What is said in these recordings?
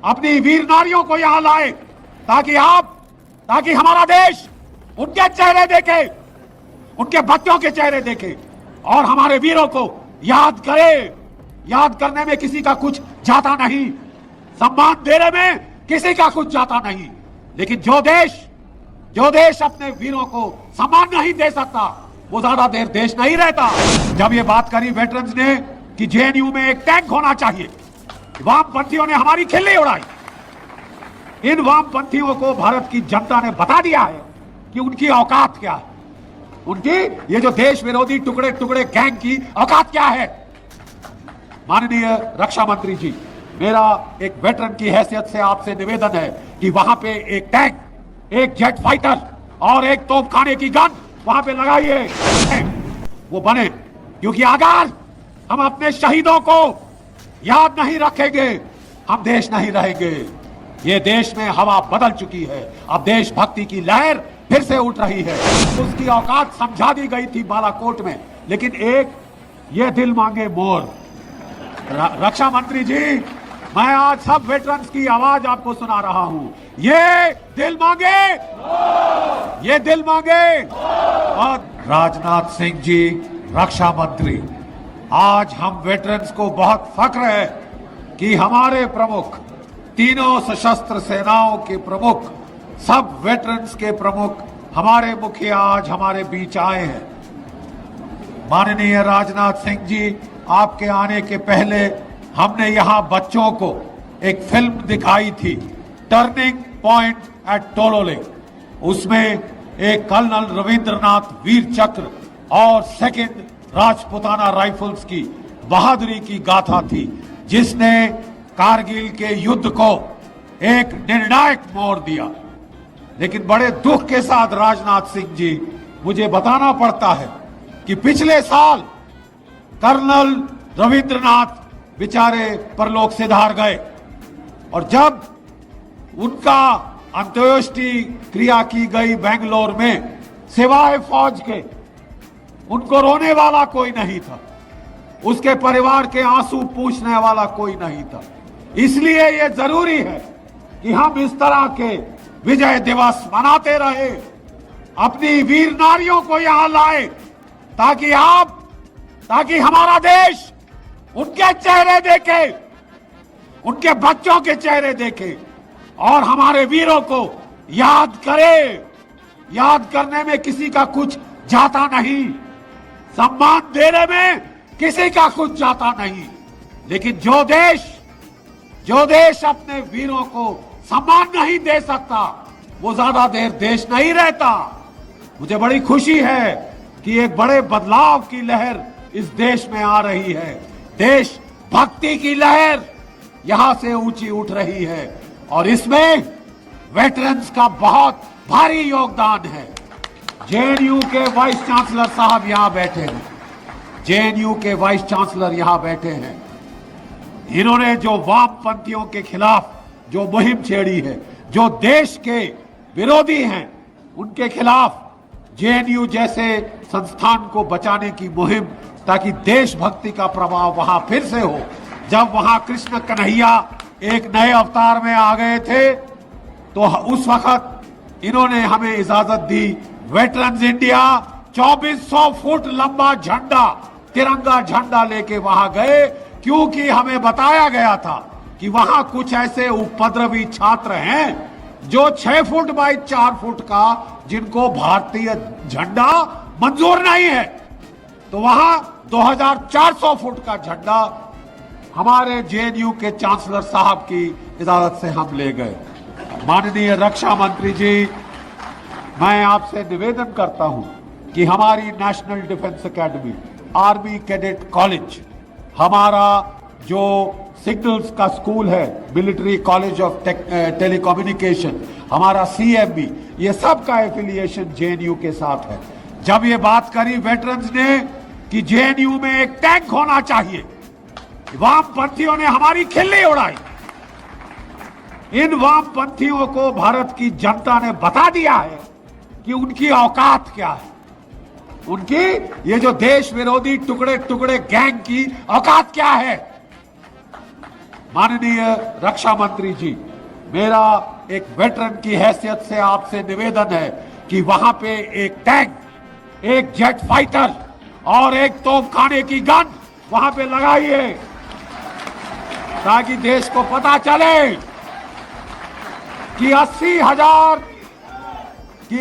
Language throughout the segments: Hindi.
अपनी वीर नारियों को यहां लाए ताकि हमारा देश उनके चेहरे देखे, उनके बच्चों के चेहरे देखे और हमारे वीरों को याद करे। याद करने में किसी का कुछ जाता नहीं, सम्मान देने में किसी का कुछ जाता नहीं, लेकिन जो देश अपने वीरों को सम्मान नहीं दे सकता वो ज्यादा देर देश नहीं रहता। जब ये बात करी वेटरन्स ने कि जेएनयू में एक टैंक होना चाहिए, वामपंथियों ने हमारी खिल्ली उड़ाई। इन वामपंथियों को भारत की जनता ने बता दिया है कि उनकी औकात क्या है, उनकी ये जो देश विरोधी टुकड़े टुकड़े गैंग की औकात क्या है। माननीय रक्षा मंत्री जी, मेरा एक वेटरन की हैसियत से आपसे निवेदन है कि वहां पे एक टैंक, एक जेट फाइटर और एक तोपखाने की गन वहां पे लगाइए, वो बने। क्योंकि अगर हम अपने शहीदों को याद नहीं रखेंगे, हम देश नहीं रहेंगे। ये देश में हवा बदल चुकी है, अब देशभक्ति की लहर फिर से उठ रही है। उसकी औकात समझा दी गई थी बालाकोट में, लेकिन एक ये दिल मांगे मोर। रक्षा मंत्री जी, मैं आज सब वेटरन्स की आवाज आपको सुना रहा हूं, ये दिल मांगे, ये दिल मांगे। और राजनाथ सिंह जी, रक्षा मंत्री, आज हम वेटरन्स को बहुत फख्र है कि हमारे प्रमुख, तीनों सशस्त्र सेनाओं के प्रमुख, सब वेटरन्स के प्रमुख, हमारे मुखिया आज हमारे बीच आए हैं। माननीय राजनाथ सिंह जी, आपके आने के पहले हमने यहां बच्चों को एक फिल्म दिखाई थी, टर्निंग पॉइंट एट टोलोले। उसमें एक कर्नल रविंद्रनाथ वीर चक्र और सेकंड राजपुताना राइफल्स की बहादुरी की गाथा थी, जिसने कारगिल के युद्ध को एक निर्णायक मोड़ दिया। लेकिन बड़े दुख के साथ राजनाथ सिंह जी, मुझे बताना पड़ता है कि पिछले साल कर्नल रविंद्रनाथ बेचारे परलोक सिधार गए और जब उनका अंत्येष्टि क्रिया की गई बेंगलोर में, सिवाय फौज के उनको रोने वाला कोई नहीं था, उसके परिवार के आंसू पूछने वाला कोई नहीं था। इसलिए ये जरूरी है कि हम इस तरह के विजय दिवस मनाते रहे, अपनी वीर नारियों को यहां लाए ताकि हमारा देश उनके चेहरे देखे, उनके बच्चों के चेहरे देखे और हमारे वीरों को याद करे। याद करने में किसी का कुछ जाता नहीं, सम्मान देने में किसी का कुछ जाता नहीं, लेकिन जो देश अपने वीरों को सम्मान नहीं दे सकता वो ज्यादा देर देश नहीं रहता। मुझे बड़ी खुशी है कि एक बड़े बदलाव की लहर इस देश में आ रही है। देश भक्ति की लहर यहां से ऊंची उठ रही है और इसमें वेटरन्स का बहुत भारी योगदान है। जेएनयू के वाइस चांसलर साहब यहां बैठे हैं, जेएनयू के वाइस चांसलर यहां बैठे हैं। इन्होंने जो वामपंथियों के खिलाफ जो मुहिम छेड़ी है, जो देश के विरोधी हैं उनके खिलाफ जेएनयू जैसे संस्थान को बचाने की मुहिम, ताकि देशभक्ति का प्रभाव वहां फिर से हो। जब वहां कृष्ण कन्हैया एक नए अवतार में आ गए थे तो उस वक्त इन्होंने हमें इजाजत दी, वेटरन्स इंडिया 2400 फुट लंबा झंडा, तिरंगा झंडा लेके वहां गए, क्योंकि हमें बताया गया था कि वहां कुछ ऐसे उपद्रवी छात्र हैं जो 6 फुट बाई 4 फुट का, जिनको भारतीय झंडा मंजूर नहीं है, तो वहां 2400 फुट का झंडा हमारे जेएनयू के चांसलर साहब की इजाजत से हम ले गए। माननीय रक्षा मंत्री जी, मैं आपसे निवेदन करता हूं कि हमारी national defence academy, army cadet college, हमारा जो सिग्नल्स का स्कूल है, मिलिट्री कॉलेज ऑफ टेलीकम्युनिकेशन, हमारा सीएमबी, ये सब का एफिलिएशन जेएनयू के साथ है। जब ये बात करी वेटरन्स ने कि जेएनयू में एक टैंक होना चाहिए, वामपंथियों ने हमारी खिल्ली उड़ाई। इन वामपंथियों को भारत की जनता ने बता दिया है कि उनकी औकात क्या है, उनकी ये जो देश विरोधी टुकड़े टुकड़े गैंग की औकात क्या है। माननीय रक्षा मंत्री जी, मेरा एक वेटरन की हैसियत से आपसे निवेदन है कि वहां पे एक टैंक, एक जेट फाइटर और एक तोपखाने की गन वहां पे लगाइए, ताकि देश को पता चले कि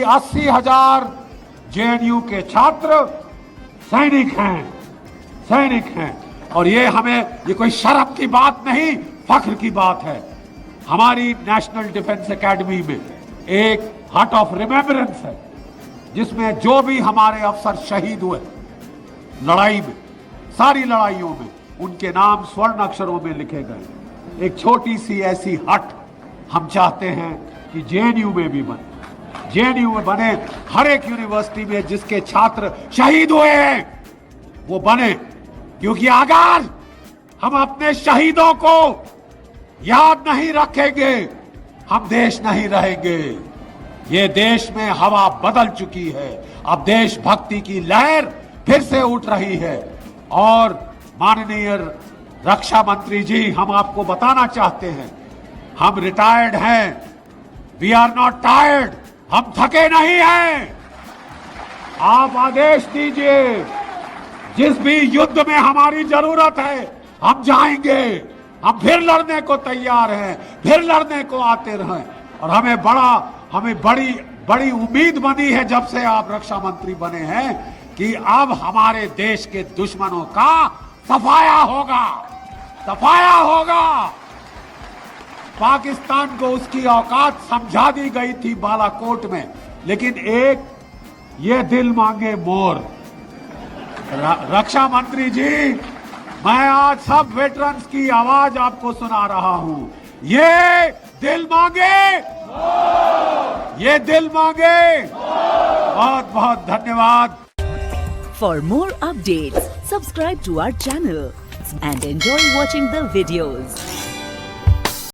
80,000 जेएनयू के छात्र सैनिक हैं। और ये कोई शर्म की बात नहीं, फख्र की बात है। हमारी नेशनल डिफेंस एकेडमी में एक हार्ट ऑफ रिमेम्बरेंस है, जिसमें जो भी हमारे अफसर शहीद हुए लड़ाई में, सारी लड़ाइयों में, उनके नाम स्वर्ण अक्षरों में लिखे गए। एक छोटी सी ऐसी हट हम चाहते हैं कि जेएनयू में भी बने, जेएनयू में बने, हर एक यूनिवर्सिटी में जिसके छात्र शहीद हुए हैं वो बने, क्योंकि अगर हम अपने शहीदों को याद नहीं रखेंगे, हम देश नहीं रहेंगे। ये देश में हवा बदल चुकी है, अब देशभक्ति की लहर फिर से उठ रही है। और माननीय रक्षा मंत्री जी, हम आपको बताना चाहते हैं, हम रिटायर्ड हैं, वी आर नॉट टायर्ड, हम थके नहीं हैं। आप आदेश दीजिए, जिस भी युद्ध में हमारी जरूरत है हम जाएंगे, हम फिर लड़ने को तैयार हैं, फिर लड़ने को आते रहें। और हमें बड़ी उम्मीद बनी है जब से आप रक्षा मंत्री बने हैं कि अब हमारे देश के दुश्मनों का सफाया होगा। पाकिस्तान को उसकी औकात समझा दी गई थी बालाकोट में, लेकिन एक ये दिल मांगे मोर। रक्षा मंत्री जी, मैं आज सब वेटरन्स की आवाज आपको सुना रहा हूं, ये दिल मांगे। बहुत बहुत धन्यवाद। For more updates, subscribe to our channel and enjoy watching the videos.